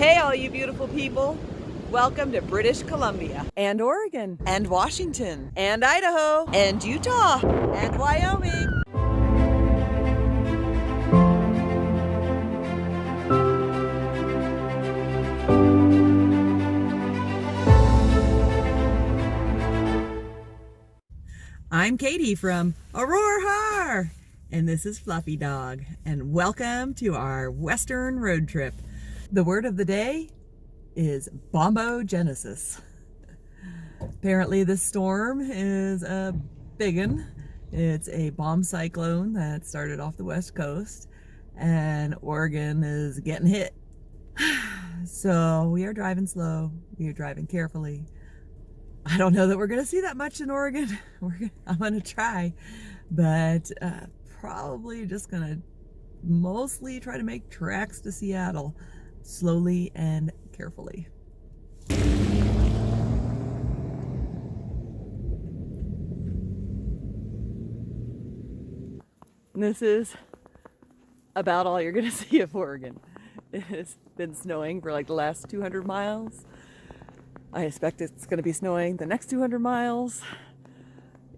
Hey, all you beautiful people. Welcome to British Columbia and Oregon and Washington and Idaho and Utah and Wyoming. I'm Katie from Aurora, and this is Fluffy Dog, and welcome to our Western road trip. The word of the day is bombogenesis. Apparently this storm is a big one. It's a bomb cyclone that started off the west coast, and Oregon is getting hit. So we are driving slow, we are driving carefully. I don't know that we're going to see that much in Oregon. I'm going to try, but probably just going to mostly try to make tracks to Seattle slowly and carefully. This is about all you're going to see of Oregon. It has been snowing for like the last 200 miles. I expect it's going to be snowing the next 200 miles.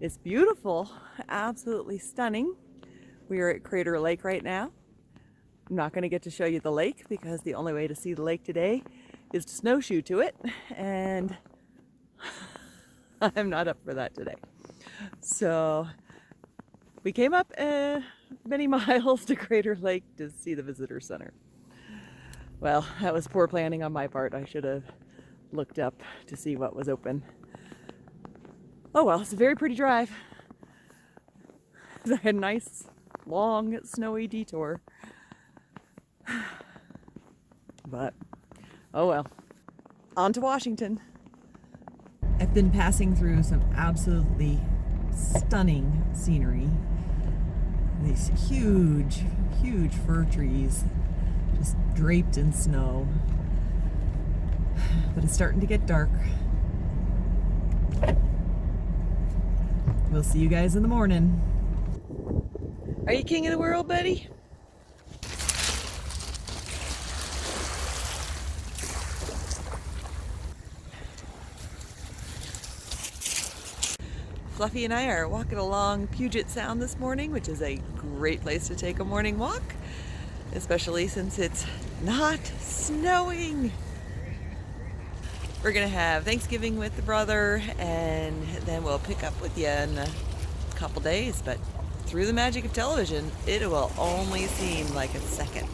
It's beautiful, absolutely stunning. We are at Crater Lake right now. I'm not going to get to show you the lake because the only way to see the lake today is to snowshoe to it, and I'm not up for that today. So we came up many miles to Crater Lake to see the visitor center. Well, that was poor planning on my part. I should have looked up to see what was open. Oh well, it's a very pretty drive. I had a nice, long, snowy detour. But, oh well. On to Washington. I've been passing through some absolutely stunning scenery. These huge, huge fir trees just draped in snow. But it's starting to get dark. We'll see you guys in the morning. Are you king of the world, buddy? Fluffy and I are walking along Puget Sound this morning, which is a great place to take a morning walk, especially since it's not snowing. We're gonna have Thanksgiving with the brother, and then we'll pick up with you in a couple days, but through the magic of television, it will only seem like a second.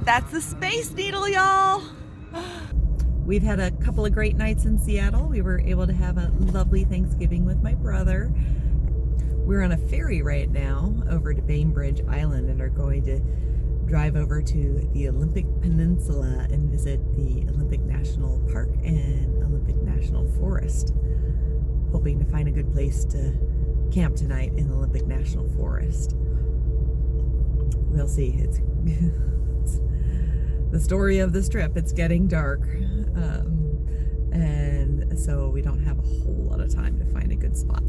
That's the Space Needle, y'all! We've had a couple of great nights in Seattle. We were able to have a lovely Thanksgiving with my brother. We're on a ferry right now over to Bainbridge Island and are going to drive over to the Olympic Peninsula and visit the Olympic National Park and Olympic National Forest. Hoping to find a good place to camp tonight in the Olympic National Forest. We'll see. It's the story of this trip. It's getting dark, and so we don't have a whole lot of time to find a good spot.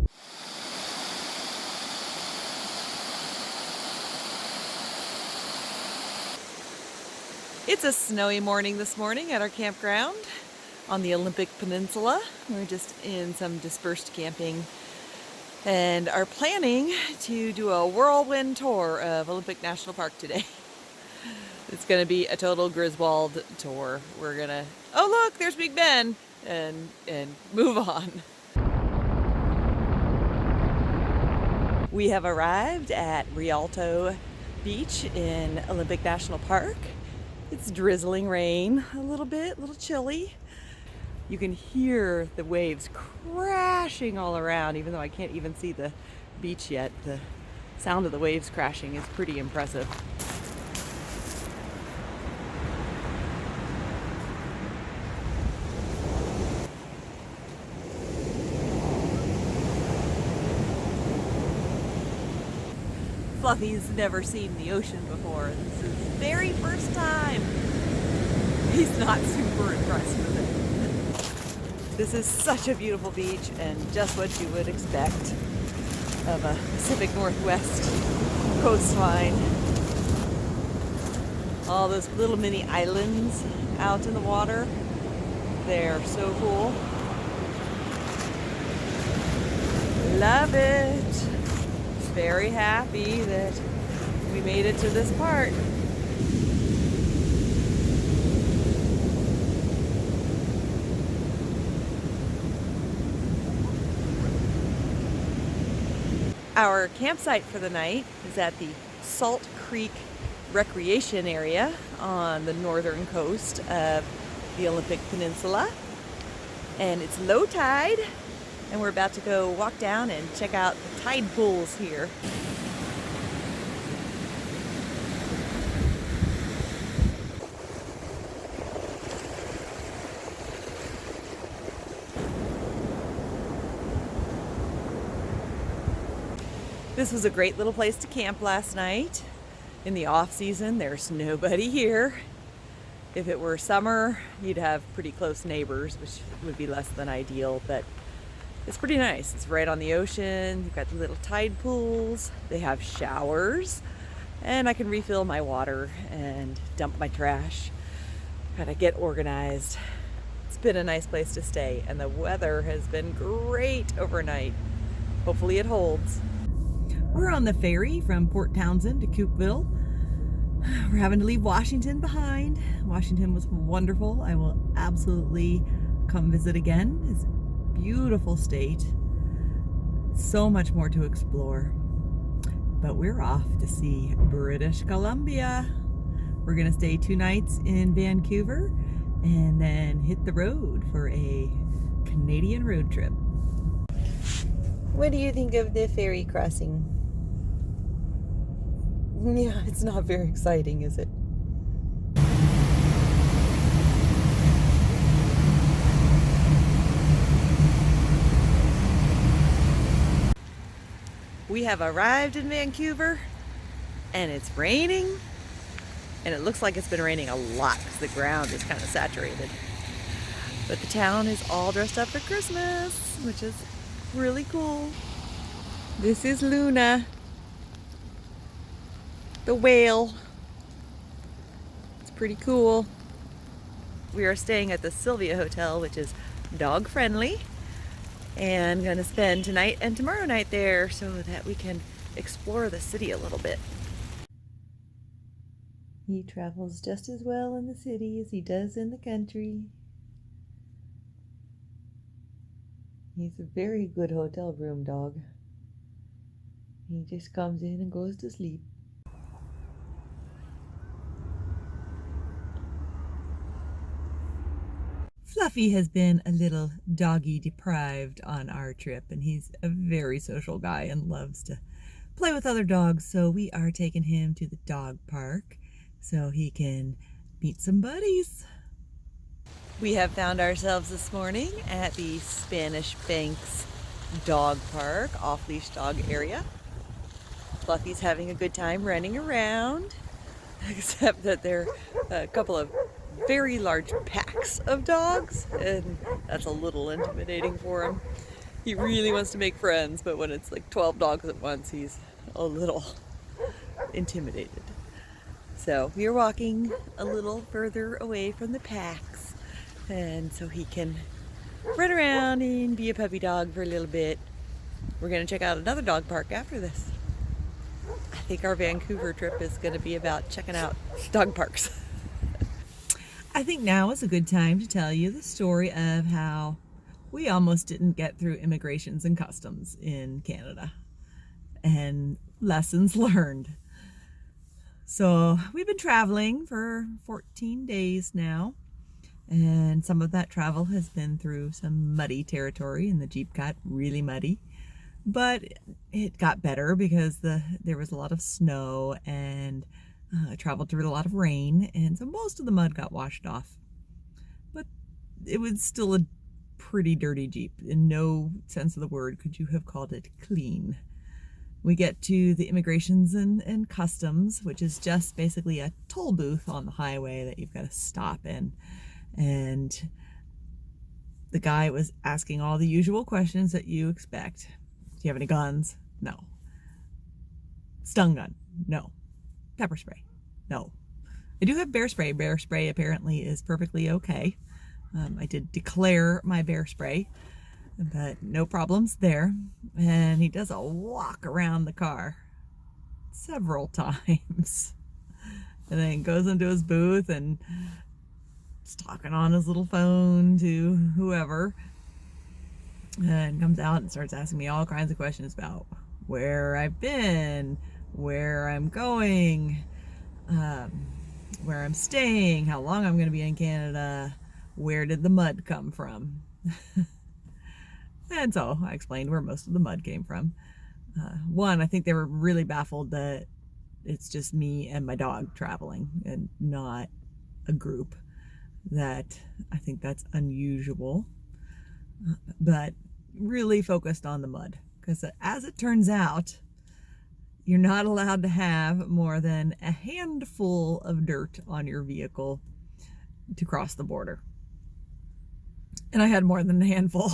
It's a snowy morning this morning at our campground on the Olympic Peninsula. We're just in some dispersed camping and are planning to do a whirlwind tour of Olympic National Park today. It's going to be a total Griswold tour. We're going to, oh look, there's Big Ben, and move on. We have arrived at Rialto Beach in Olympic National Park. It's drizzling rain a little bit, a little chilly. You can hear the waves crashing all around, even though I can't even see the beach yet. The sound of the waves crashing is pretty impressive. Fluffy's never seen the ocean before. This is his very first time. He's not super impressed with it. This is such a beautiful beach and just what you would expect of a Pacific Northwest coastline. All those little mini islands out in the water. They're so cool. Love it. Very happy that we made it to this part. Our campsite for the night is at the Salt Creek Recreation Area on the northern coast of the Olympic Peninsula. And it's low tide, and we're about to go walk down and check out the tide pools here. This was a great little place to camp last night. In the off season, there's nobody here. If it were summer, you'd have pretty close neighbors, which would be less than ideal, but it's pretty nice. It's right on the ocean. You've got the little tide pools. They have showers, and I can refill my water and dump my trash. Kind of get organized. It's been a nice place to stay, and the weather has been great overnight. Hopefully it holds. We're on the ferry from Port Townsend to Coupeville. We're having to leave Washington behind. Washington was wonderful. I will absolutely come visit again. It's a beautiful state. So much more to explore. But we're off to see British Columbia. We're going to stay 2 nights in Vancouver and then hit the road for a Canadian road trip. What do you think of the ferry crossing? Yeah, it's not very exciting, is it? We have arrived in Vancouver, and it's raining, and it looks like it's been raining a lot because the ground is kind of saturated. But the town is all dressed up for Christmas, which is really cool. This is Luna, the whale. It's pretty cool. We are staying at the Sylvia Hotel, which is dog friendly, and gonna spend tonight and tomorrow night there so that we can explore the city a little bit. He travels just as well in the city as he does in the country. He's a very good hotel room dog. He just comes in and goes to sleep. Fluffy has been a little doggy deprived on our trip, and he's a very social guy and loves to play with other dogs, so we are taking him to the dog park so he can meet some buddies. We have found ourselves this morning at the Spanish Banks Dog Park, off-leash dog area. Fluffy's having a good time running around, except that there are a couple of very large packs of dogs, and that's a little intimidating for him. He really wants to make friends, but when it's like 12 dogs at once, he's a little intimidated. So we are walking a little further away from the packs, and so he can run around and be a puppy dog for a little bit. We're going to check out another dog park after this. I think our Vancouver trip is going to be about checking out dog parks. I think now is a good time to tell you the story of how we almost didn't get through immigrations and customs in Canada, and lessons learned. So we've been traveling for 14 days now, and some of that travel has been through some muddy territory, and the Jeep got really muddy. But it got better because there was a lot of snow, and I traveled through a lot of rain, and so most of the mud got washed off. But it was still a pretty dirty Jeep. In no sense of the word could you have called it clean. We get to the immigrations and customs, which is just basically a toll booth on the highway that you've got to stop in. And the guy was asking all the usual questions that you expect. Do you have any guns? No. Stun gun? No. Pepper spray? No. I do have bear spray. Bear spray apparently is perfectly okay. I did declare my bear spray, but no problems there. And he does a walk around the car several times. And then goes into his booth and is talking on his little phone to whoever. And comes out and starts asking me all kinds of questions about where I've been, where I'm going, where I'm staying, how long I'm going to be in Canada, where did the mud come from. And so I explained where most of the mud came from. One, I think they were really baffled that it's just me and my dog traveling and not a group. That I think that's unusual, but really focused on the mud, because as it turns out, you're not allowed to have more than a handful of dirt on your vehicle to cross the border. And I had more than a handful.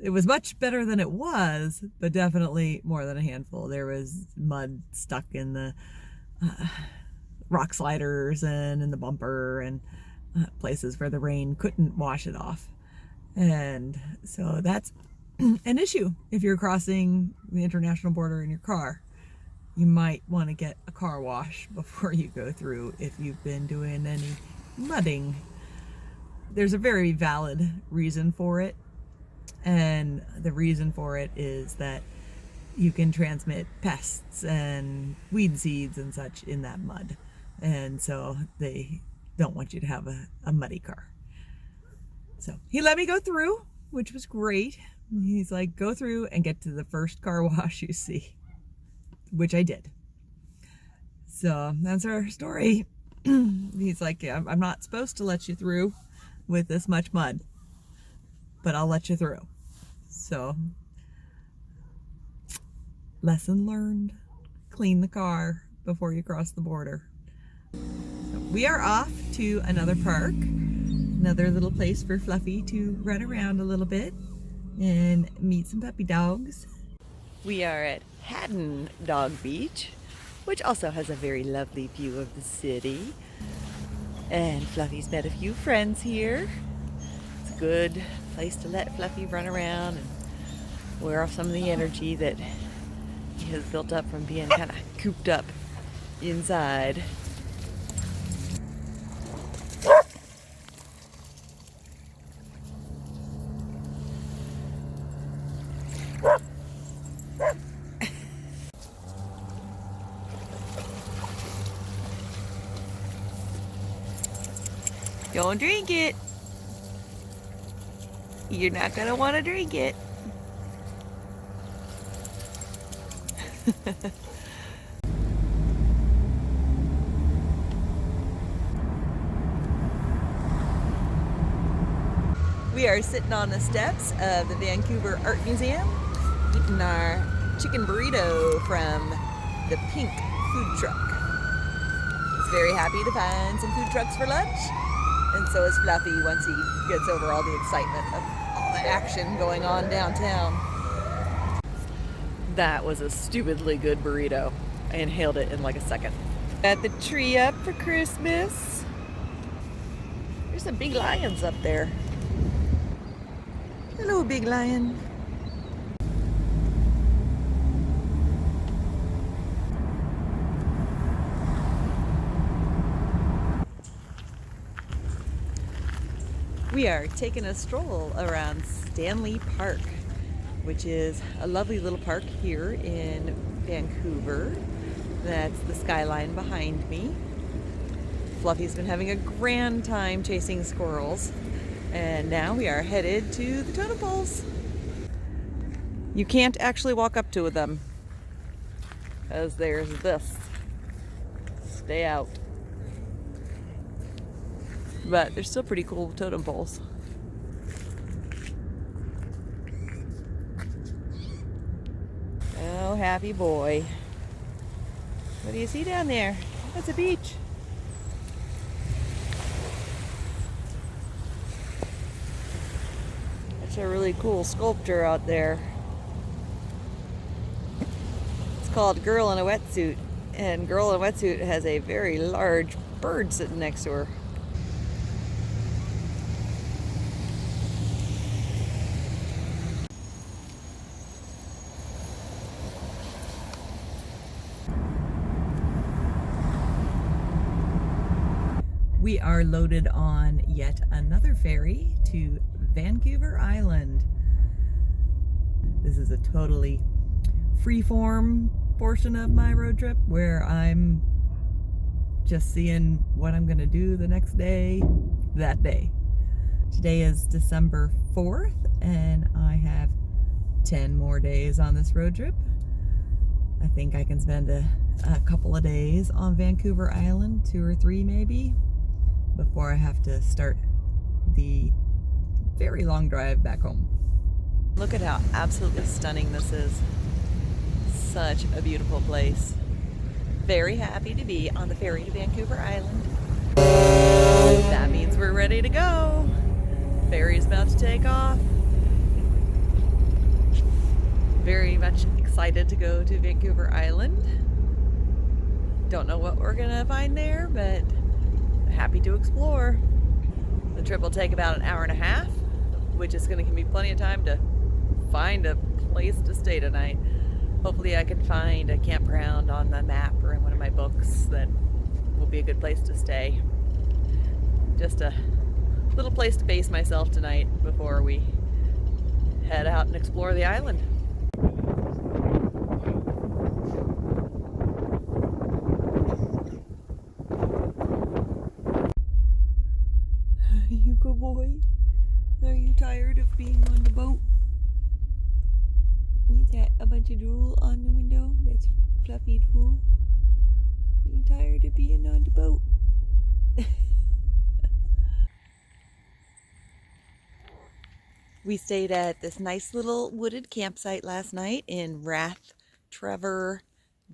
It was much better than it was, but definitely more than a handful. There was mud stuck in the rock sliders and in the bumper and places where the rain couldn't wash it off. And so that's an issue if you're crossing the international border in your car. You might want to get a car wash before you go through if you've been doing any mudding. There's a very valid reason for it, and the reason for it is that you can transmit pests and weed seeds and such in that mud, and so they don't want you to have a muddy car. So he let me go through, which was great. He's like, go through and get to the first car wash you see, which I did. So that's our story. He's like, yeah, I'm not supposed to let you through with this much mud, but I'll let you through. So lesson learned, clean the car before you cross the border. So we are off to another park, another little place for Fluffy to run around a little bit and meet some puppy dogs. We are at Haddon Dog Beach, which also has a very lovely view of the city. And Fluffy's met a few friends here. It's a good place to let Fluffy run around and wear off some of the energy that he has built up from being kind of cooped up inside. Don't drink it. You're not gonna want to drink it. We are sitting on the steps of the Vancouver Art Museum, eating our chicken burrito from the Pink food truck. He's very happy to find some food trucks for lunch. And so is Fluffy once he gets over all the excitement of all the action going on downtown. That was a stupidly good burrito. I inhaled it in like a second. Got the tree up for Christmas. There's some big lions up there. Hello, big lion. We are taking a stroll around Stanley Park, which is a lovely little park here in Vancouver. That's the skyline behind me. Fluffy's been having a grand time chasing squirrels, and now we are headed to the totem poles. You can't actually walk up to them, as there's this. Stay out. But they're still pretty cool totem poles. Oh, happy boy. What do you see down there? That's a beach. That's a really cool sculpture out there. It's called Girl in a Wetsuit. And girl in a wetsuit has a very large bird sitting next to her. We are loaded on yet another ferry to Vancouver Island. This is a totally freeform portion of my road trip where I'm just seeing what I'm gonna do the next day, that day. Today is December 4th and I have 10 more days on this road trip. I think I can spend a couple of days on Vancouver Island, 2 or 3 maybe, before I have to start the very long drive back home. Look at how absolutely stunning this is. Such a beautiful place. Very happy to be on the ferry to Vancouver Island. That means we're ready to go. Ferry's about to take off. Very much excited to go to Vancouver Island. Don't know what we're gonna find there, but happy to explore. The trip will take about an hour and a half, which is going to give me plenty of time to find a place to stay tonight. Hopefully I can find a campground on the map or in one of my books that will be a good place to stay. Just a little place to base myself tonight before we head out and explore the island. You good boy? Are you tired of being on the boat? Is that a bunch of drool on the window? That's fluffy drool. Are you tired of being on the boat? We stayed at this nice little wooded campsite last night in Trevor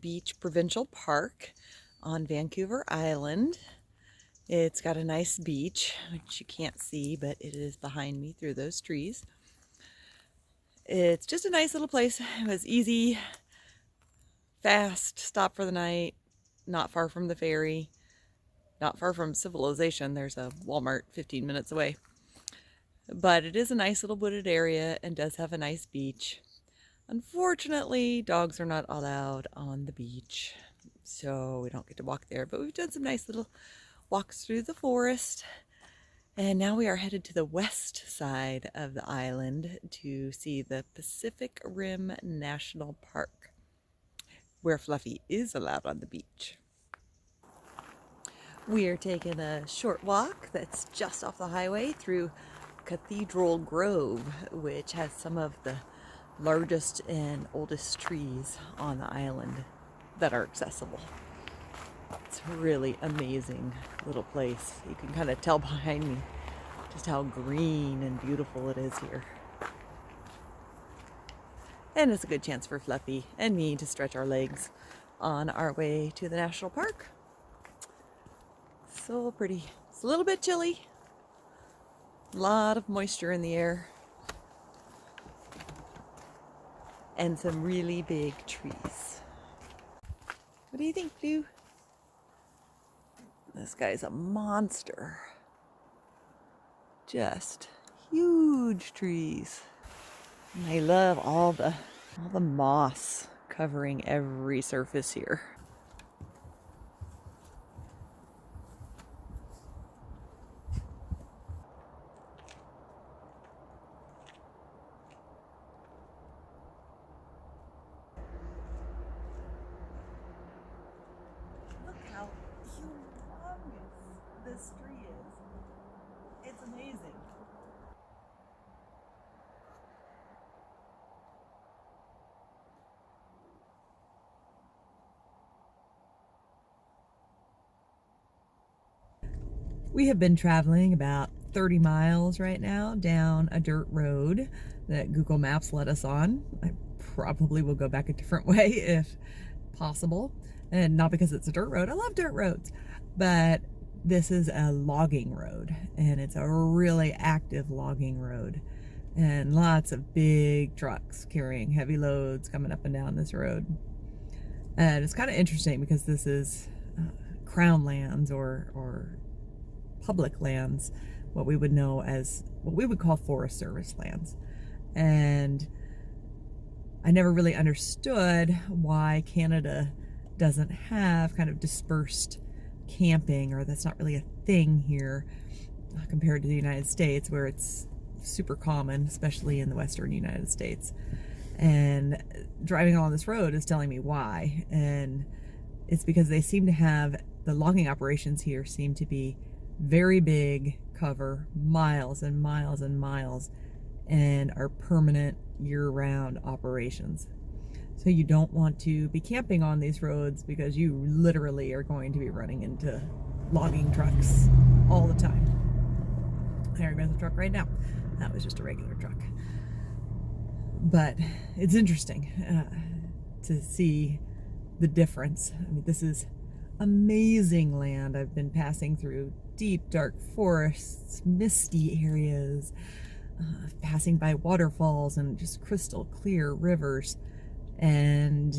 Beach Provincial Park on Vancouver Island. It's got a nice beach, which you can't see, but it is behind me through those trees. It's just a nice little place. It was easy, fast, stop for the night, not far from the ferry, not far from civilization. There's a Walmart 15 minutes away. But it is a nice little wooded area and does have a nice beach. Unfortunately, dogs are not allowed on the beach, so we don't get to walk there, but we've done some nice little walks through the forest, and now we are headed to the west side of the island to see the Pacific Rim National Park, where Fluffy is allowed on the beach. We are taking a short walk that's just off the highway through Cathedral Grove, which has some of the largest and oldest trees on the island that are accessible. It's a really amazing little place. You can kind of tell behind me just how green and beautiful it is here. And it's a good chance for Fluffy and me to stretch our legs on our way to the national park. So pretty. It's a little bit chilly. A lot of moisture in the air. And some really big trees. What do you think, Blue? This guy's a monster. Just huge trees. And I love all the moss covering every surface here. Look how humongous this tree is. It's amazing. We have been traveling about 30 miles right now down a dirt road that Google Maps led us on. I probably will go back a different way if possible. And not because it's a dirt road. I love dirt roads. But this is a logging road. And it's a really active logging road. And lots of big trucks carrying heavy loads coming up and down this road. And it's kind of interesting because this is crown lands or public lands, what we would know as what we would call Forest Service lands. And I never really understood why Canada doesn't have kind of dispersed camping, or that's not really a thing here compared to the United States, where it's super common, especially in the Western United States. And driving along this road is telling me why. And it's because they seem to have, the logging operations here seem to be very big, cover miles and miles and miles, and are permanent year-round operations. So you don't want to be camping on these roads because you literally are going to be running into logging trucks all the time. There goes the truck right now. That was just a regular truck. But it's interesting to see the difference. I mean, this is amazing land. I've been passing through deep, dark forests, misty areas, passing by waterfalls and just crystal clear rivers. And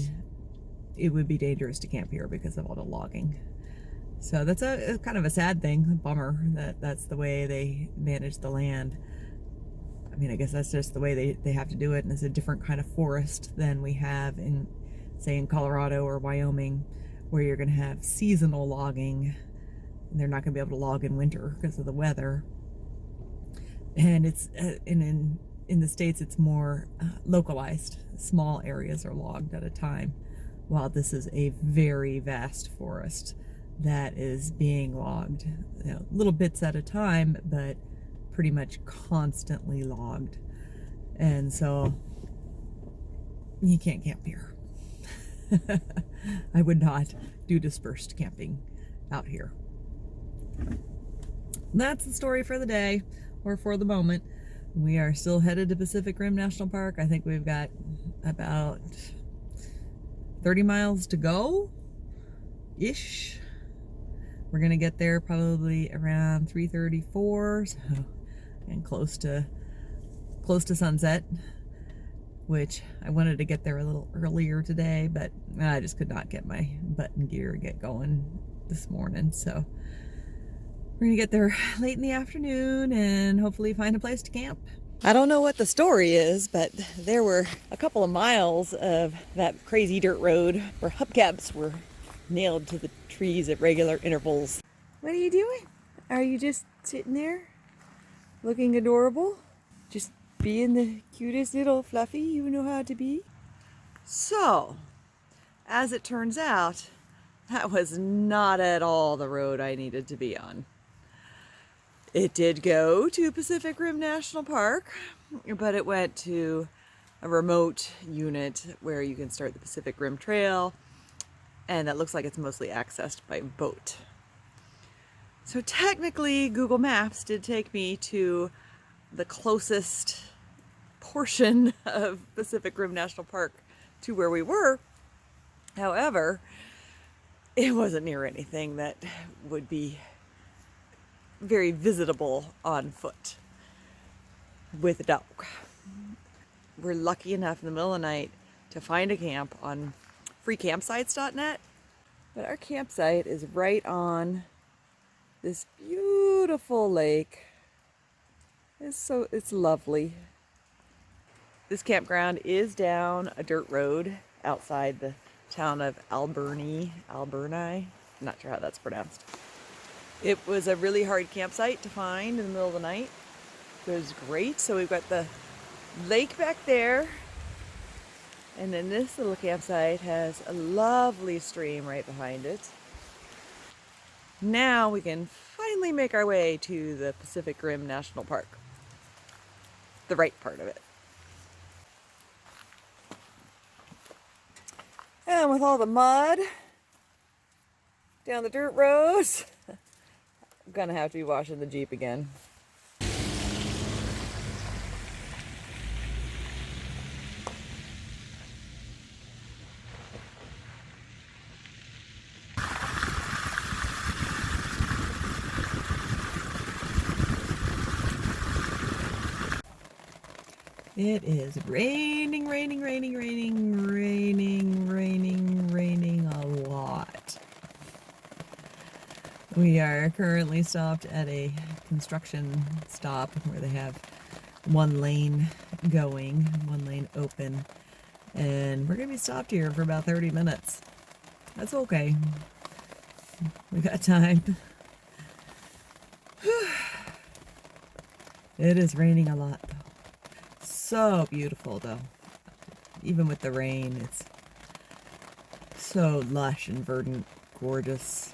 it would be dangerous to camp here because of all the logging. So that's a kind of a sad thing, a bummer that that's the way they manage the land. I mean, I guess that's just the way they have to do it, and it's a different kind of forest than we have in, say, in Colorado or Wyoming, where you're going to have seasonal logging, and they're not going to be able to log in winter because of the weather. And it's in the States, it's more localized. Small areas are logged at a time, while this is a very vast forest that is being logged, you know, little bits at a time, but pretty much constantly logged. And so you can't camp here. I would not do dispersed camping out here. That's the story for the day, or for the moment. We are still headed to Pacific Rim National Park. I think we've got about 30 miles to go ish. We're gonna get there probably around 3:34, so, and close to sunset, which I wanted to get there a little earlier today, but I just could not get my butt in gear and get going this morning. So we're gonna get there late in the afternoon and hopefully find a place to camp. I don't know what the story is, but there were a couple of miles of that crazy dirt road where hubcaps were nailed to the trees at regular intervals. What are you doing? Are you just sitting there looking adorable? Just being the cutest little fluffy you know how to be? So, as it turns out, that was not at all the road I needed to be on. It did go to Pacific Rim National Park, but it went to a remote unit where you can start the Pacific Rim Trail, and that looks like it's mostly accessed by boat. So technically, Google Maps did take me to the closest portion of Pacific Rim National Park to where we were. However, it wasn't near anything that would be very visitable on foot with a dog. We're lucky enough in the middle of the night to find a camp on freecampsites.net, but our campsite is right on this beautiful lake. It's lovely. This campground is down a dirt road outside the town of Alberni. I'm not sure how that's pronounced. It was a really hard campsite to find in the middle of the night. It was great. So we've got the lake back there, and then this little campsite has a lovely stream right behind it. Now we can finally make our way to the Pacific Rim National Park, the right part of it. And with all the mud down the dirt roads, I'm gonna have to be washing the Jeep again. It is raining We are currently stopped at a construction stop where they have one lane going, one lane open, and we're going to be stopped here for about 30 minutes. That's okay. We got time. It is raining a lot though. So beautiful though. Even with the rain, it's so lush and verdant, gorgeous.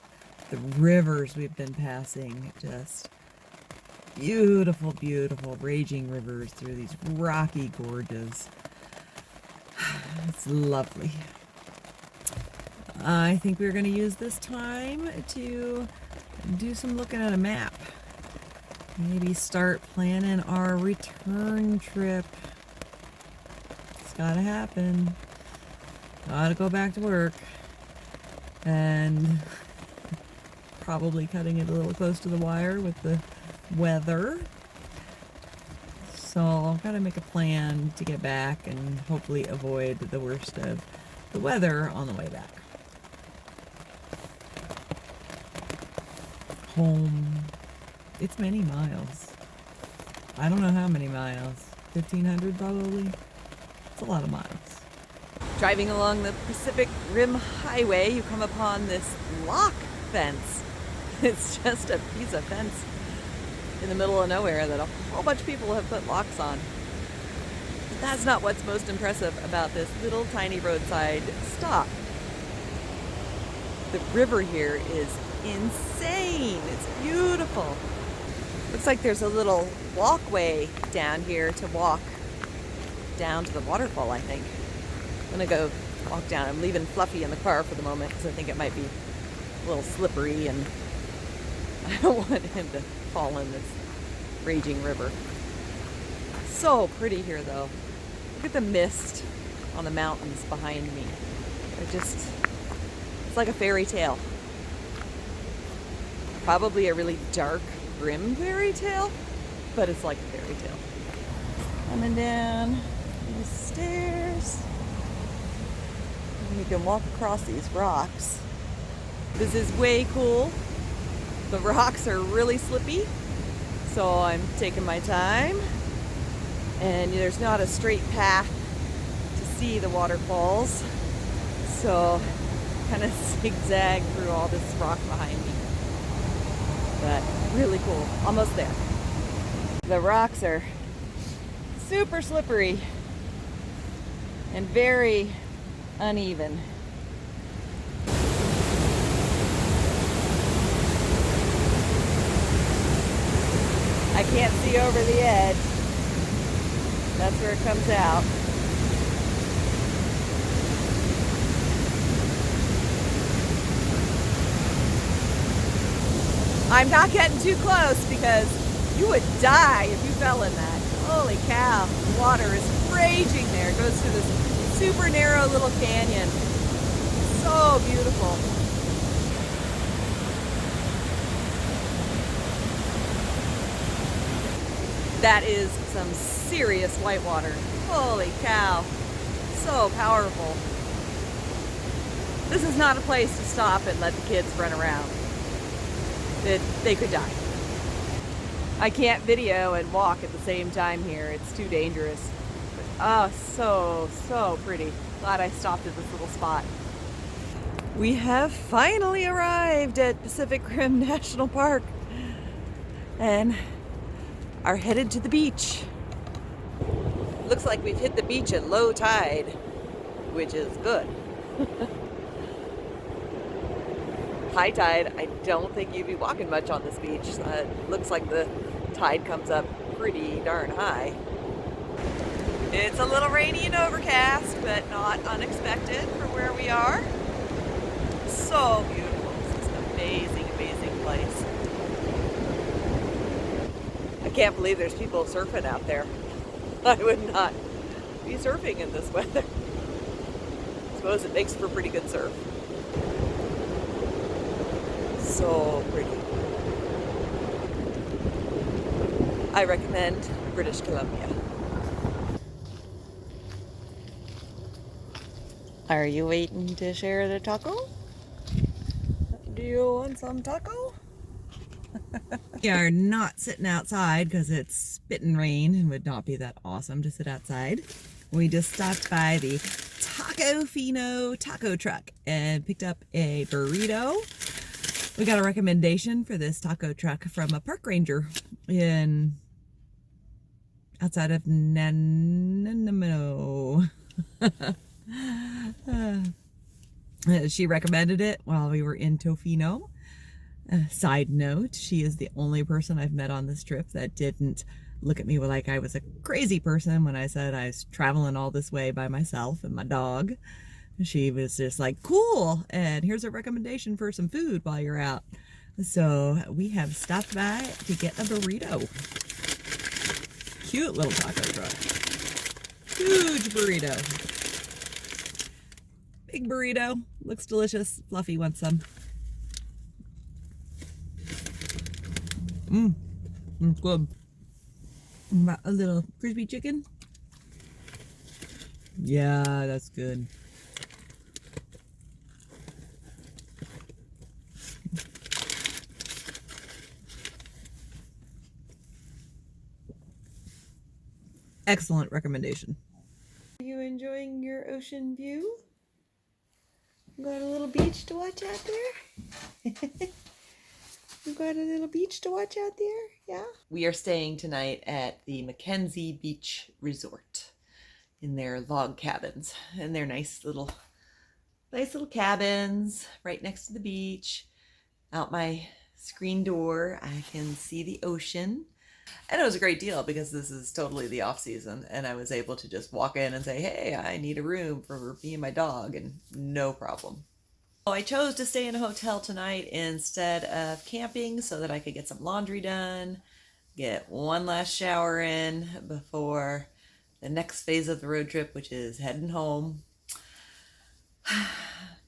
The rivers we've been passing, just beautiful, beautiful raging rivers through these rocky gorges. It's lovely. I think we're going to use this time to do some looking at a map. Maybe start planning our return trip. It's gotta happen. Gotta go back to work. And probably cutting it a little close to the wire with the weather. So I've got to make a plan to get back and hopefully avoid the worst of the weather on the way back. Home. It's many miles. I don't know how many miles. 1,500 probably. It's a lot of miles. Driving along the Pacific Rim Highway, you come upon this lock fence. It's just a piece of fence in the middle of nowhere that a whole bunch of people have put locks on. But that's not what's most impressive about this little tiny roadside stop. The river here is insane. It's beautiful. Looks like there's a little walkway down here to walk down to the waterfall, I think. I'm gonna go walk down. I'm leaving Fluffy in the car for the moment because I think it might be a little slippery and I don't want him to fall in this raging river. So pretty here though. Look at the mist on the mountains behind me. It's like a fairy tale. Probably a really dark, grim fairy tale, but it's like a fairy tale. Coming down these stairs. And you can walk across these rocks. This is way cool. The rocks are really slippy, so I'm taking my time. And there's not a straight path to see the waterfalls, so kind of zigzag through all this rock behind me. But really cool. Almost there. The rocks are super slippery and very uneven. I can't see over the edge. That's where it comes out. I'm not getting too close because you would die if you fell in that. Holy cow, the water is raging there. It goes through this super narrow little canyon. So beautiful. That is some serious whitewater. Holy cow, so powerful. This is not a place to stop and let the kids run around. They could die. I can't video and walk at the same time here. It's too dangerous. But, oh, so pretty. Glad I stopped at this little spot. We have finally arrived at Pacific Rim National Park and are headed to the beach. Looks like we've hit the beach at low tide, which is good. High tide, I don't think you'd be walking much on this beach. It looks like the tide comes up pretty darn high. It's a little rainy and overcast, but not unexpected for where we are. So beautiful. This is an amazing, amazing place. I can't believe there's people surfing out there. I would not be surfing in this weather. I suppose it makes for pretty good surf. So pretty. I recommend British Columbia. Are you waiting to share the taco? Do you want some taco? We are not sitting outside because it's spitting rain and would not be that awesome to sit outside. We just stopped by the Taco Fino taco truck and picked up a burrito. We got a recommendation for this taco truck from a park ranger outside of Nanaimo. She recommended it while we were in Tofino. Side note, she is the only person I've met on this trip that didn't look at me like I was a crazy person when I said I was traveling all this way by myself and my dog. She was just like, cool, and here's a recommendation for some food while you're out. So we have stopped by to get a burrito. Cute little taco truck. Huge burrito. Big burrito. Looks delicious. Fluffy wants some. It's good. About a little crispy chicken. Yeah, that's good. Excellent recommendation. Are you enjoying your ocean view? Got a little beach to watch out there? You got a little beach to watch out there? Yeah? We are staying tonight at the Mackenzie Beach Resort in their log cabins. And they're nice little cabins right next to the beach. Out my screen door, I can see the ocean. And it was a great deal because this is totally the off season, and I was able to just walk in and say, hey, I need a room for me and my dog, and no problem. So I chose to stay in a hotel tonight instead of camping so that I could get some laundry done, get one last shower in before the next phase of the road trip, which is heading home.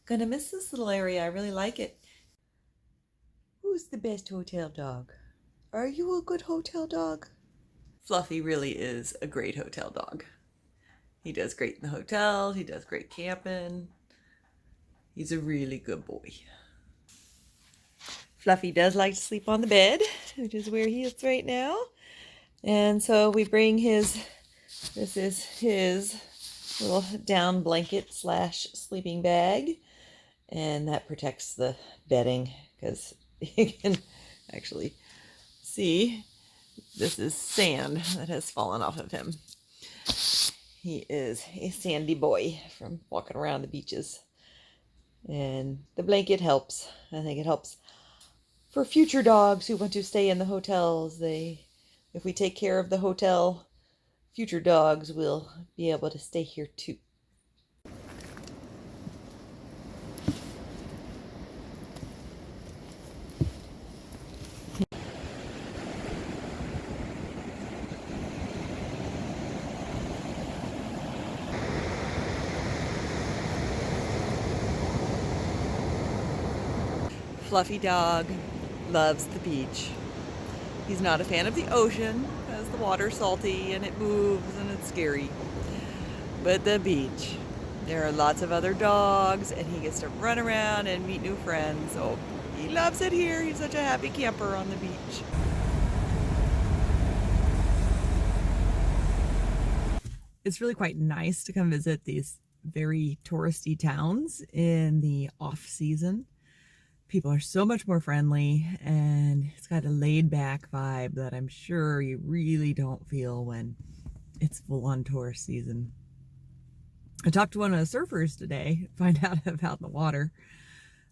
Gonna miss this little area. I really like it. Who's the best hotel dog? Are you a good hotel dog? Fluffy really is a great hotel dog. He does great in the hotel. He does great camping. He's a really good boy. Fluffy does like to sleep on the bed, which is where he is right now. And so we bring this is his little down blanket / sleeping bag. And that protects the bedding because you can actually see this is sand that has fallen off of him. He is a sandy boy from walking around the beaches. And the blanket helps. I think it helps for future dogs who want to stay in the hotels. If we take care of the hotel, future dogs will be able to stay here too. Fluffy dog loves the beach. He's not a fan of the ocean because the water's salty and it moves and it's scary. But the beach, there are lots of other dogs and he gets to run around and meet new friends. So he loves it here. He's such a happy camper on the beach. It's really quite nice to come visit these very touristy towns in the off season. People are so much more friendly and it's got a laid back vibe that I'm sure you really don't feel when it's full on tourist season. I talked to one of the surfers today to find out about the water.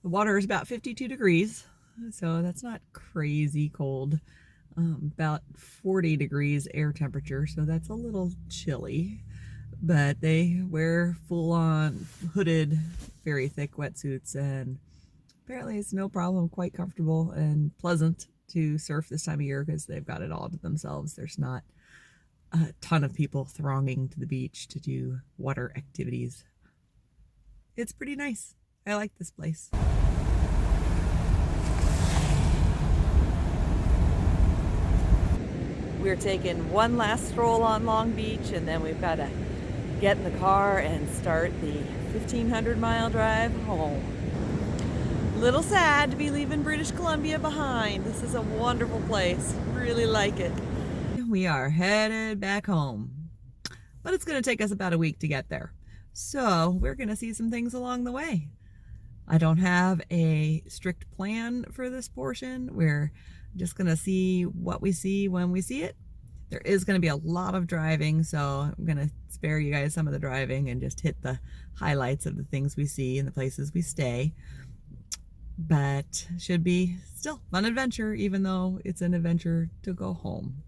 The water is about 52 degrees, so that's not crazy cold. About 40 degrees air temperature, so that's a little chilly. But they wear full on hooded, very thick wetsuits, and apparently it's no problem, quite comfortable and pleasant to surf this time of year because they've got it all to themselves. There's not a ton of people thronging to the beach to do water activities. It's pretty nice. I like this place. We're taking one last stroll on Long Beach and then we've got to get in the car and start the 1,500-mile drive home. Little sad to be leaving British Columbia behind. This is a wonderful place. Really like it. We are headed back home, but it's going to take us about a week to get there. So we're going to see some things along the way. I don't have a strict plan for this portion. We're just going to see what we see when we see it. There is going to be a lot of driving, so I'm going to spare you guys some of the driving and just hit the highlights of the things we see and the places we stay. But should be still fun adventure, even though it's an adventure to go home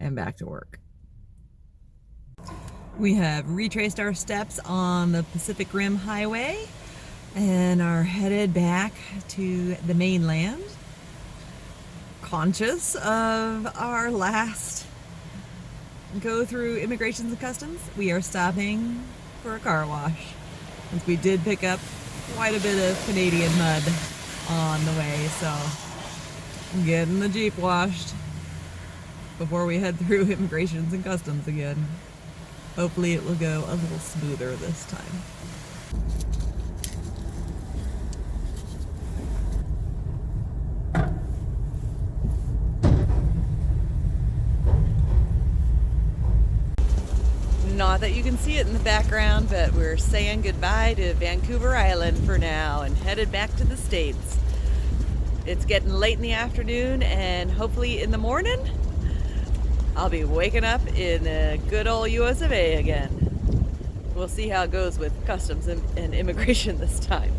and back to work. We have retraced our steps on the Pacific Rim Highway and are headed back to the mainland, conscious of our last go through Immigration and Customs. We are stopping for a car wash, since we did pick up quite a bit of Canadian mud on the way, so I'm getting the Jeep washed before we head through Immigration and Customs again. Hopefully it will go a little smoother this time. Not that you can see it in the background, but we're saying goodbye to Vancouver Island for now and headed back to the States. It's getting late in the afternoon, and hopefully in the morning I'll be waking up in the good old US of A again. We'll see how it goes with customs and immigration this time.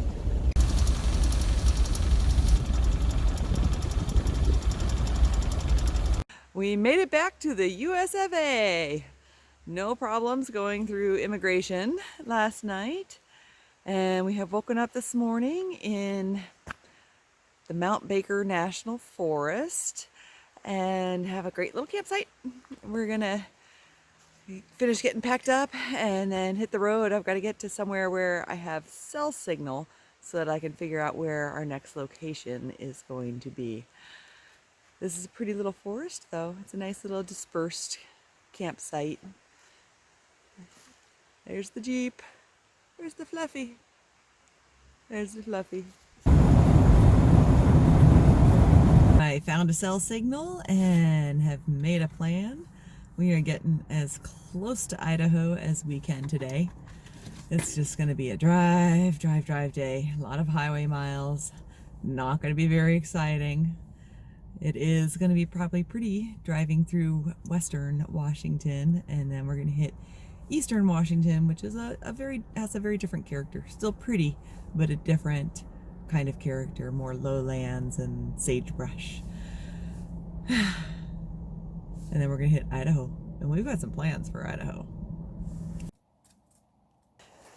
We made it back to the US of A. No problems going through immigration last night, and we have woken up this morning in the Mount Baker National Forest and have a great little campsite. We're gonna finish getting packed up and then hit the road. I've got to get to somewhere where I have cell signal so that I can figure out where our next location is going to be. This is a pretty little forest though. It's a nice little dispersed campsite. There's the Jeep. There's the Fluffy. There's the Fluffy. I found a cell signal and have made a plan. We are getting as close to Idaho as we can today. It's just going to be a drive day. A lot of highway miles. Not going to be very exciting. It is going to be probably pretty driving through western Washington, and then we're going to hit eastern Washington, which is has a very different character. Still pretty, but a different kind of character, more lowlands and sagebrush. And then we're going to hit Idaho, and we've got some plans for Idaho.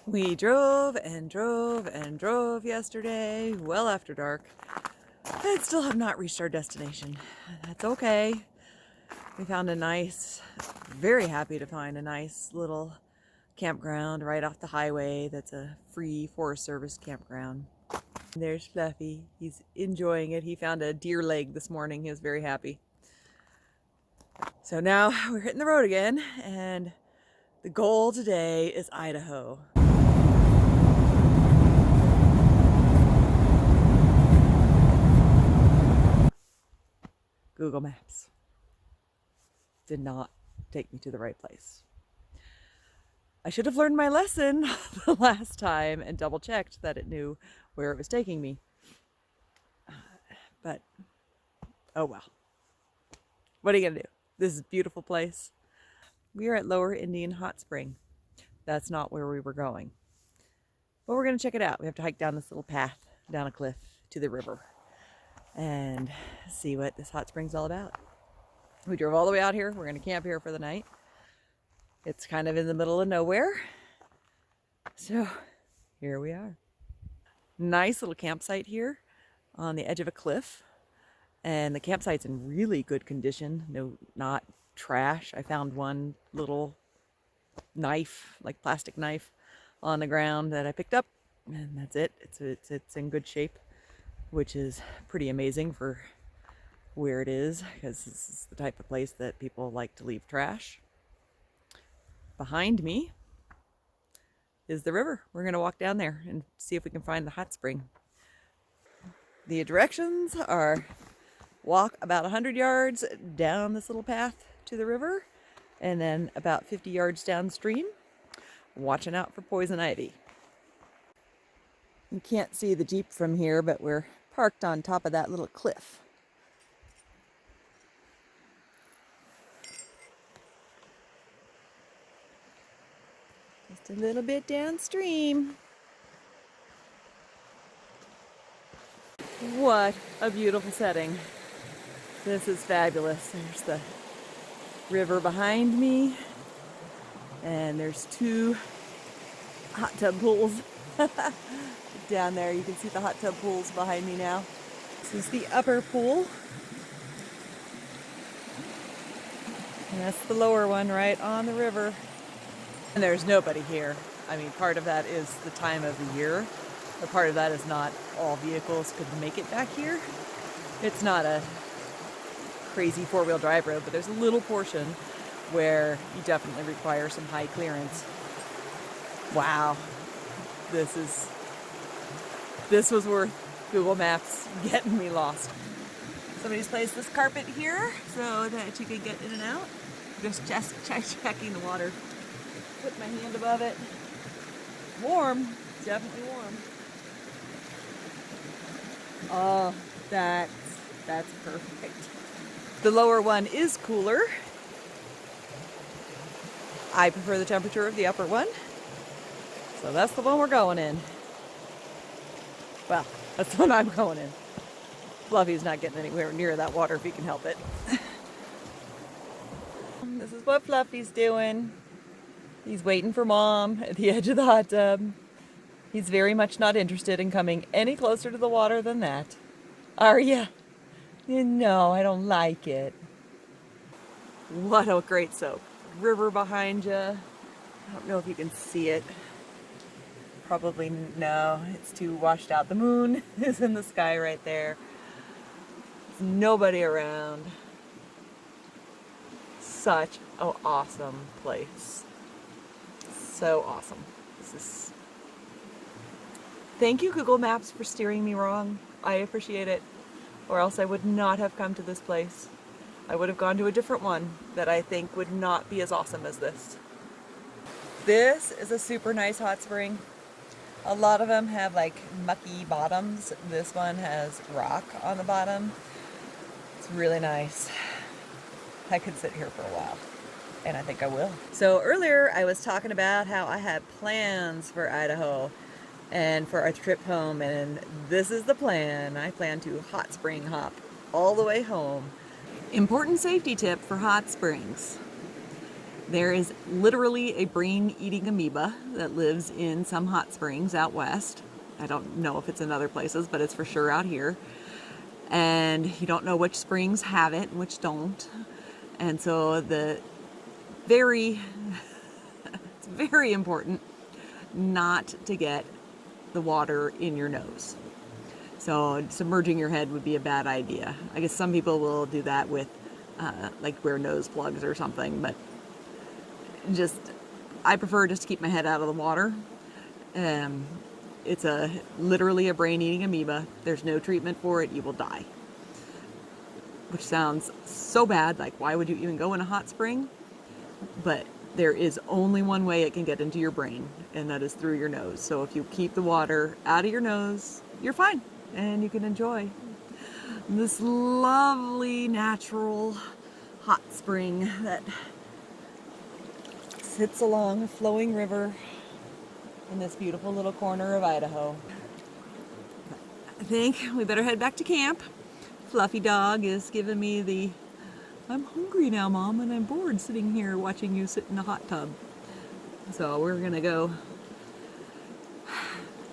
We drove and drove and drove yesterday, well after dark, and still have not reached our destination. That's okay. We found a nice, very happy to find a nice little campground right off the highway that's a free Forest Service campground. And there's Fluffy. He's enjoying it. He found a deer leg this morning. He was very happy. So now we're hitting the road again, and the goal today is Idaho. Google Maps did not take me to the right place. I should have learned my lesson the last time and double checked that it knew where it was taking me. But, oh well. What are you gonna do? This is a beautiful place. We are at Lower Indian Hot Spring. That's not where we were going. But we're gonna check it out. We have to hike down this little path, down a cliff to the river, and see what this hot spring's all about. We drove all the way out here. We're going to camp here for the night. It's kind of in the middle of nowhere. So here we are. Nice little campsite here on the edge of a cliff. And the campsite's in really good condition. No, not trash. I found one little knife, like plastic knife, on the ground that I picked up. And that's it. It's in good shape, which is pretty amazing for where it is, because this is the type of place that people like to leave trash. Behind me is the river. We're going to walk down there and see if we can find the hot spring. The directions are walk about 100 yards down this little path to the river, and then about 50 yards downstream, watching out for poison ivy. You can't see the Jeep from here, but we're parked on top of that little cliff. Just a little bit downstream. What a beautiful setting. This is fabulous. There's the river behind me, and there's two hot tub pools down there. You can see the hot tub pools behind me now. This is the upper pool, and that's the lower one right on the river. And there's nobody here. I mean, part of that is the time of the year, but part of that is not all vehicles could make it back here. It's not a crazy four-wheel drive road, but there's a little portion where you definitely require some high clearance. Wow, this was worth Google Maps getting me lost. Somebody's placed this carpet here so that you can get in and out. Just checking the water. Put my hand above it. Warm, definitely warm. Oh, that's perfect. The lower one is cooler. I prefer the temperature of the upper one. So that's the one we're going in. Well, that's the one I'm going in. Fluffy's not getting anywhere near that water if he can help it. This is what Fluffy's doing. He's waiting for Mom at the edge of the hot tub. He's very much not interested in coming any closer to the water than that. Are ya? No, I don't like it. What a great soak. River behind you. I don't know if you can see it. Probably no, it's too washed out. The moon is in the sky right there. There's nobody around. Such an awesome place. So awesome. Thank you, Google Maps, for steering me wrong. I appreciate it. Or else I would not have come to this place. I would have gone to a different one that I think would not be as awesome as this. This is a super nice hot spring. A lot of them have like mucky bottoms. This one has rock on the bottom. It's really nice. I could sit here for a while, and I think I will. So earlier I was talking about how I had plans for Idaho and for our trip home, and this is the plan. I plan to hot spring hop all the way home. Important safety tip for hot springs. There is literally a brain-eating amoeba that lives in some hot springs out west. I don't know if it's in other places, but it's for sure out here. And you don't know which springs have it and which don't. And so it's very important not to get the water in your nose. So submerging your head would be a bad idea. I guess some people will do that with like wear nose plugs or something, but I prefer just to keep my head out of the water. It's literally a brain-eating amoeba. There's no treatment for it. You will die. Which sounds so bad. Like, why would you even go in a hot spring? But there is only one way it can get into your brain, and that is through your nose. So if you keep the water out of your nose, you're fine, and you can enjoy this lovely natural hot spring that sits along a flowing river in this beautiful little corner of Idaho. I think we better head back to camp. Fluffy dog is giving me I'm hungry now, Mom, and I'm bored sitting here watching you sit in a hot tub. So we're gonna go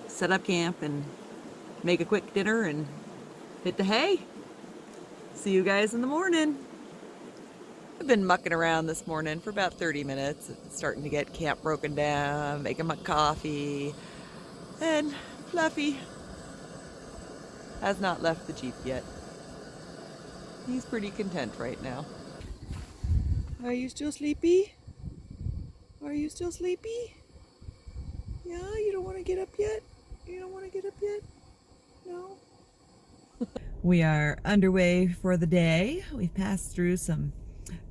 set up camp and make a quick dinner and hit the hay. See you guys in the morning. I've been mucking around this morning for about 30 minutes, starting to get camp broken down, making my coffee, and Fluffy has not left the Jeep yet. He's pretty content right now. Are you still sleepy? Are you still sleepy? Yeah, you don't want to get up yet? You don't want to get up yet? No? We are underway for the day. We've passed through some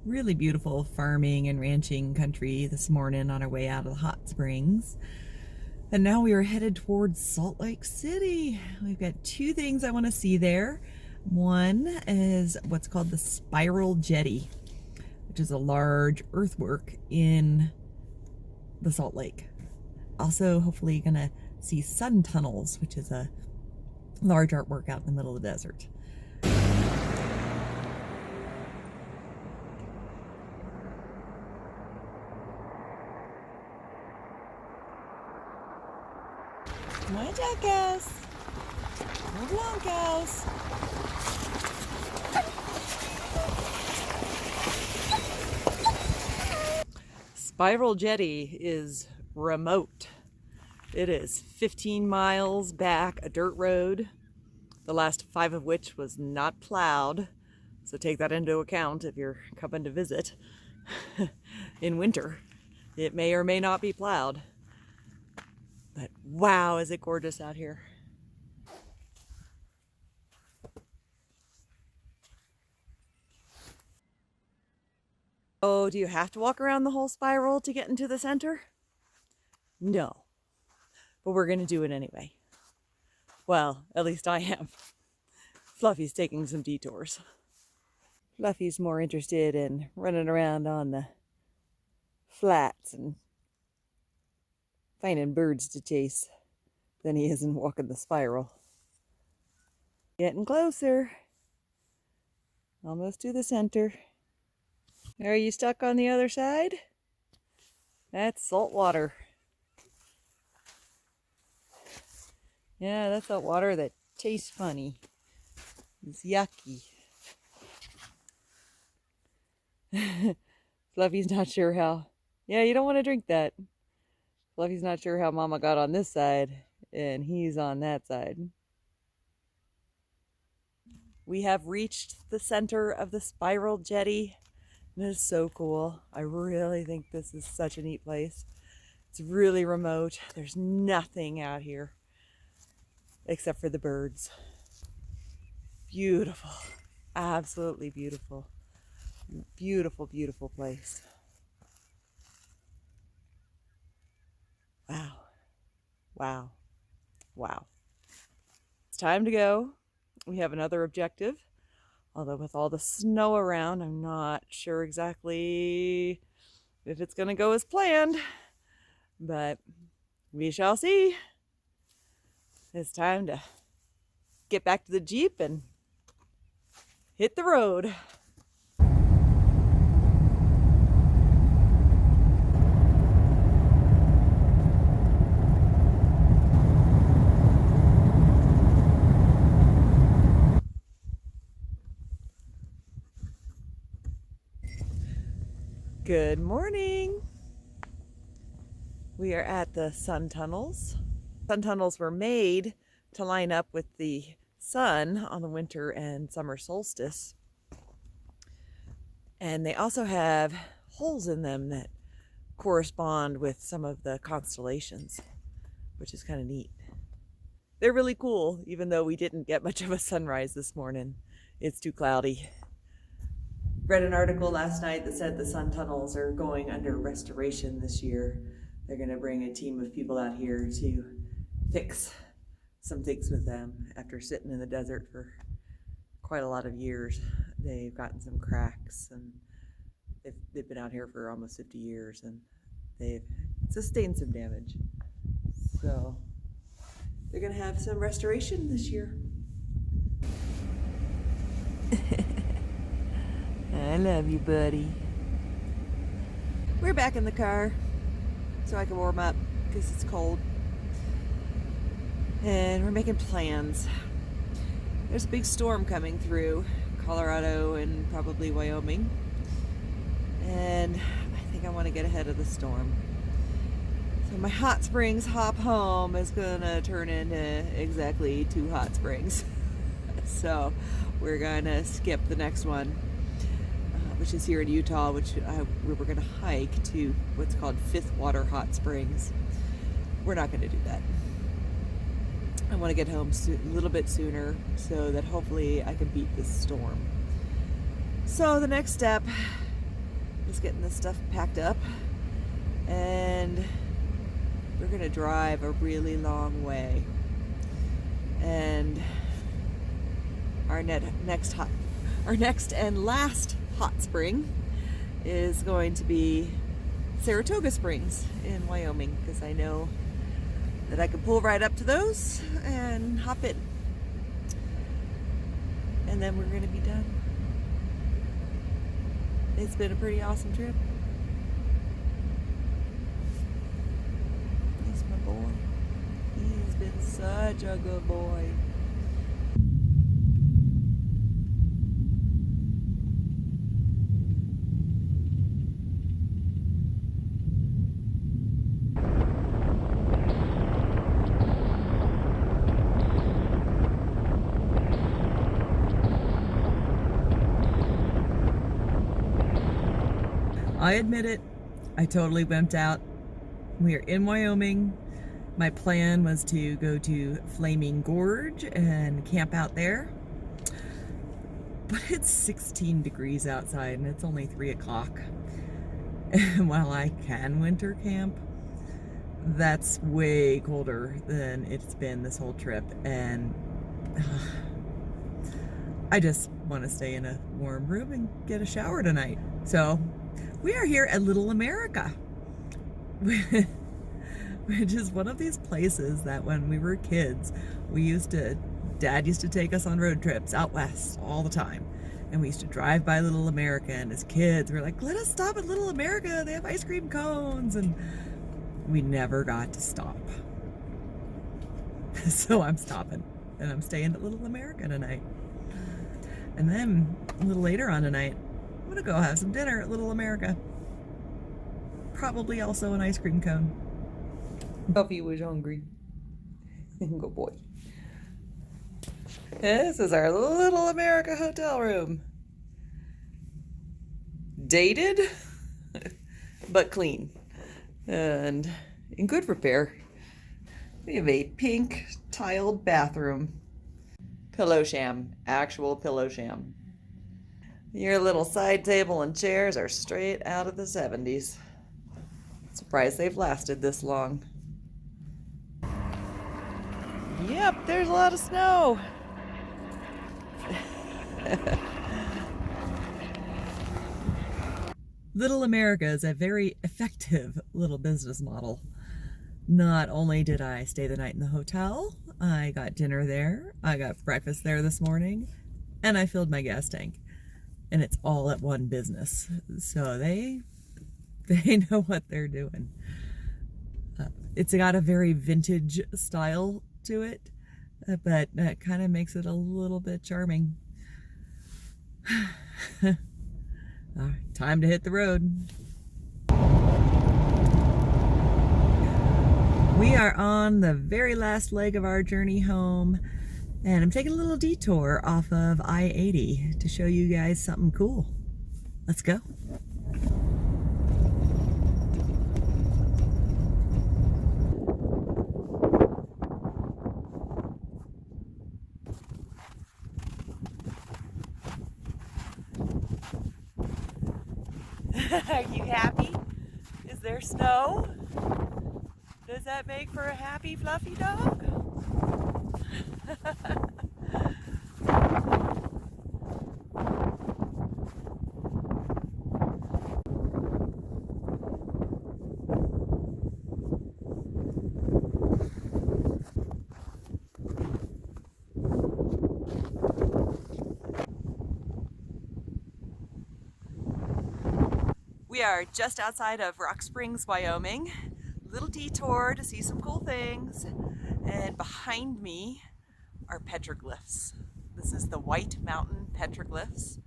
really beautiful farming and ranching country this morning on our way out of the hot springs. And now we are headed towards Salt Lake City. We've got two things I want to see there. One is what's called the Spiral Jetty, which is a large earthwork in the Salt Lake. Also, hopefully gonna see sun tunnels, which is a large artwork out in the middle of the desert. My jackass. Move along, cows. Spiral Jetty is remote. It is 15 miles back a dirt road, the last 5 of which was not plowed. So take that into account if you're coming to visit in winter. It may or may not be plowed. But wow, is it gorgeous out here. Oh, do you have to walk around the whole spiral to get into the center? No, but we're going to do it anyway. Well, at least I am. Fluffy's taking some detours. Fluffy's more interested in running around on the flats and finding birds to chase than he is in walking the spiral. Getting closer. Almost to the center. Are you stuck on the other side? That's salt water. Yeah, that's that water that tastes funny. It's yucky. Fluffy's not sure how. Yeah, you don't want to drink that. Fluffy's not sure how Mama got on this side, and he's on that side. We have reached the center of the Spiral Jetty. And it is so cool. I really think this is such a neat place. It's really remote. There's nothing out here except for the birds. Beautiful. Absolutely beautiful. Beautiful, beautiful place. Wow. Wow. Wow. It's time to go. We have another objective. Although with all the snow around, I'm not sure exactly if it's going to go as planned. But we shall see. It's time to get back to the Jeep and hit the road. Good morning. We are at the sun tunnels. Sun tunnels were made to line up with the sun on the winter and summer solstice. And they also have holes in them that correspond with some of the constellations, which is kind of neat. They're really cool, even though we didn't get much of a sunrise this morning. It's too cloudy. Read an article last night that said the sun tunnels are going under restoration this year. They're going to bring a team of people out here to fix some things with them after sitting in the desert for quite a lot of years. They've gotten some cracks, and they've been out here for almost 50 years, and they've sustained some damage. So they're going to have some restoration this year. I love you, buddy. We're back in the car so I can warm up because it's cold. And we're making plans. There's a big storm coming through Colorado and probably Wyoming. And I think I want to get ahead of the storm. So my hot springs hop home is going to turn into exactly 2 hot springs. So we're going to skip the next one, which is here in Utah, which we were going to hike to what's called Fifth Water Hot Springs. We're not going to do that. I want to get home a little bit sooner so that hopefully I can beat this storm. So the next step is getting this stuff packed up, and we're gonna drive a really long way. And our next and last hot spring is going to be Saratoga Springs in Wyoming, because I know that I can pull right up to those and hop in. And then we're going to be done. It's been a pretty awesome trip. He's my boy. He's been such a good boy. I admit it, I totally wimped out. We are in Wyoming. My plan was to go to Flaming Gorge and camp out there. But it's 16 degrees outside and it's only 3 o'clock. And while I can winter camp, that's way colder than it's been this whole trip. And I just want to stay in a warm room and get a shower tonight. So we are here at Little America, which is one of these places that when we were kids, Dad used to take us on road trips out west all the time. And we used to drive by Little America, and as kids, we were like, let us stop at Little America, they have ice cream cones. And we never got to stop. So I'm stopping, and I'm staying at Little America tonight. And then a little later on tonight, I'm gonna go have some dinner at Little America. Probably also an ice cream cone. Buffy was hungry. Good boy. This is our Little America hotel room. Dated, but clean. And in good repair. We have a pink tiled bathroom. Pillow sham, actual pillow sham. Your little side table and chairs are straight out of the 70s. Surprised they've lasted this long. Yep, there's a lot of snow. Little America is a very effective little business model. Not only did I stay the night in the hotel, I got dinner there, I got breakfast there this morning, and I filled my gas tank. And it's all at one business. So they know what they're doing. It's got a very vintage style to it, but that kind of makes it a little bit charming. Time to hit the road. We are on the very last leg of our journey home, and I'm taking a little detour off of I-80 to show you guys something cool. Let's go. Are you happy? Is there snow? Does that make for a happy, fluffy dog? We are just outside of Rock Springs, Wyoming. Little detour to see some cool things. And behind me are petroglyphs. This is the White Mountain petroglyphs.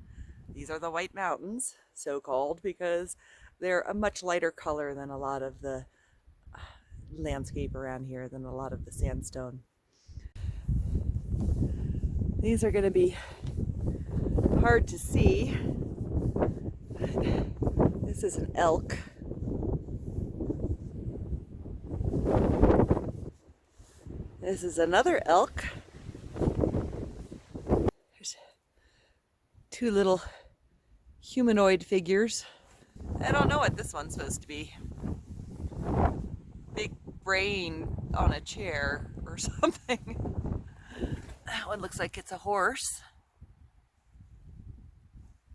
These are the White Mountains, so called because they're a much lighter color than a lot of the landscape around here, than a lot of the sandstone. These are going to be hard to see. This is an elk. This is another elk. There's two little humanoid figures. I don't know what this one's supposed to be. Big brain on a chair or something. That one looks like it's a horse.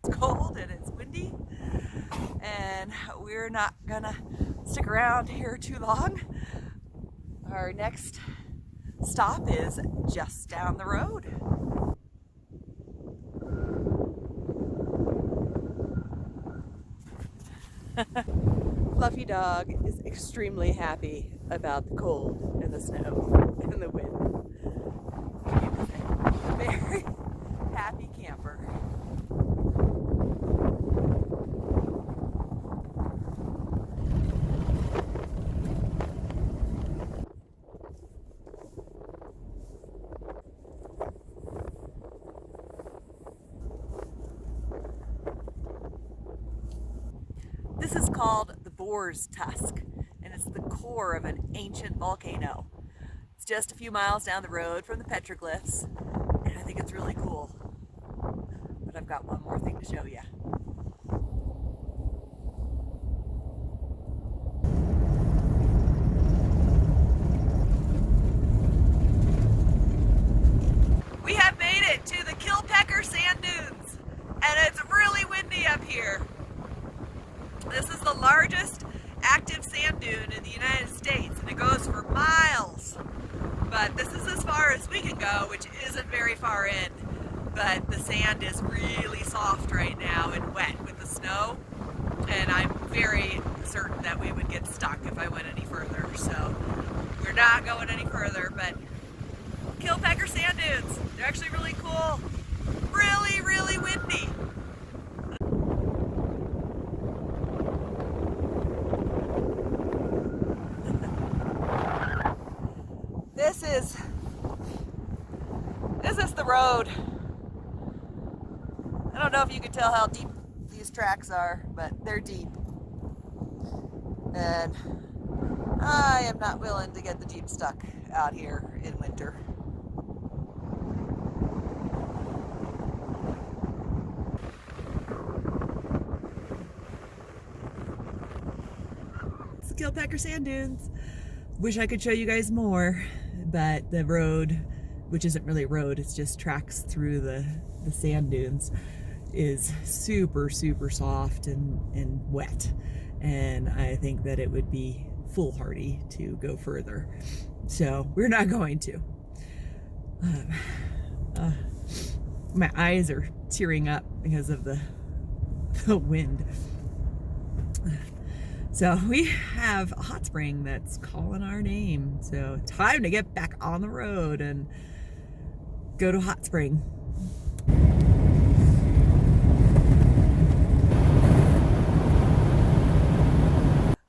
It's cold and it's windy, and we're not gonna stick around here too long. Our next stop is just down the road. Fluffy dog is extremely happy about the cold and the snow and the wind. He is a very happy camper. This is called the Boar's Tusk, and it's the core of an ancient volcano. It's just a few miles down the road from the petroglyphs, and I think it's really cool. But I've got one more thing to show you. We have made it to the Kilpecker Sand Dunes, and it's really windy up here. This is the largest active sand dune in the United States, and it goes for miles. But this is as far as we can go, which isn't very far in. But the sand is really soft right now and wet with the snow, and I'm very certain that we would get stuck if I went any further. So we're not going any further, but Kilpecker Sand Dunes, they're actually really cool. Really, really windy. This is the road. I don't know if you can tell how deep these tracks are, but they're deep. And I am not willing to get the Jeep stuck out here in winter. It's the Kilpecker Sand Dunes. Wish I could show you guys more, but the road, which isn't really a road, it's just tracks through the sand dunes, is super, super soft and wet. And I think that it would be foolhardy to go further. So we're not going to. My eyes are tearing up because of the wind. So we have a hot spring that's calling our name. So time to get back on the road and go to hot spring.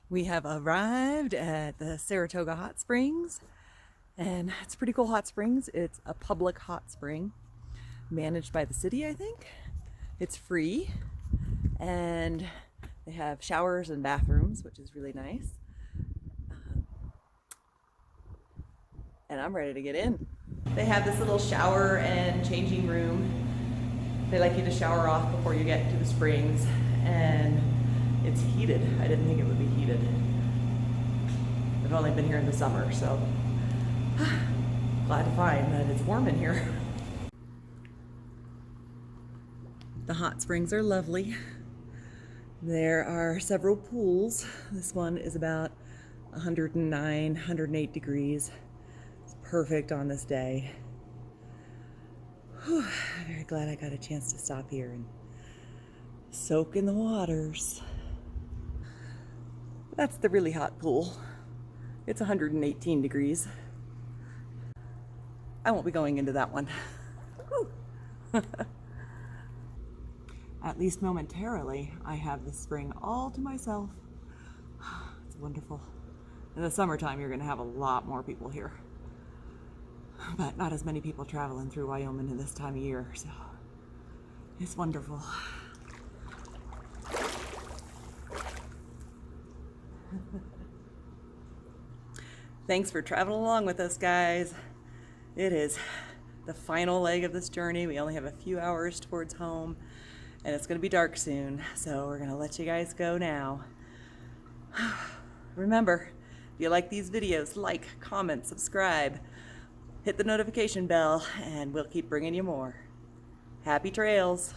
We have arrived at the Saratoga Hot Springs, and it's a pretty cool hot springs. It's a public hot spring managed by the city, I think. It's free, and they have showers and bathrooms, which is really nice. And I'm ready to get in. They have this little shower and changing room. They like you to shower off before you get to the springs, and it's heated. I didn't think it would be heated. I've only been here in the summer, so glad to find that it's warm in here. The hot springs are lovely. There are several pools. This one is about 109, 108 degrees. It's perfect on this day. Whew, I'm very glad I got a chance to stop here and soak in the waters. That's the really hot pool. It's 118 degrees. I won't be going into that one. At least momentarily, I have the spring all to myself. It's wonderful. In the summertime, you're going to have a lot more people here. But not as many people traveling through Wyoming in this time of year, so it's wonderful. Thanks for traveling along with us, guys. It is the final leg of this journey. We only have a few hours towards home, and it's going to be dark soon, so we're going to let you guys go now. Remember, if you like these videos, like, comment, subscribe, hit the notification bell, and we'll keep bringing you more. Happy trails!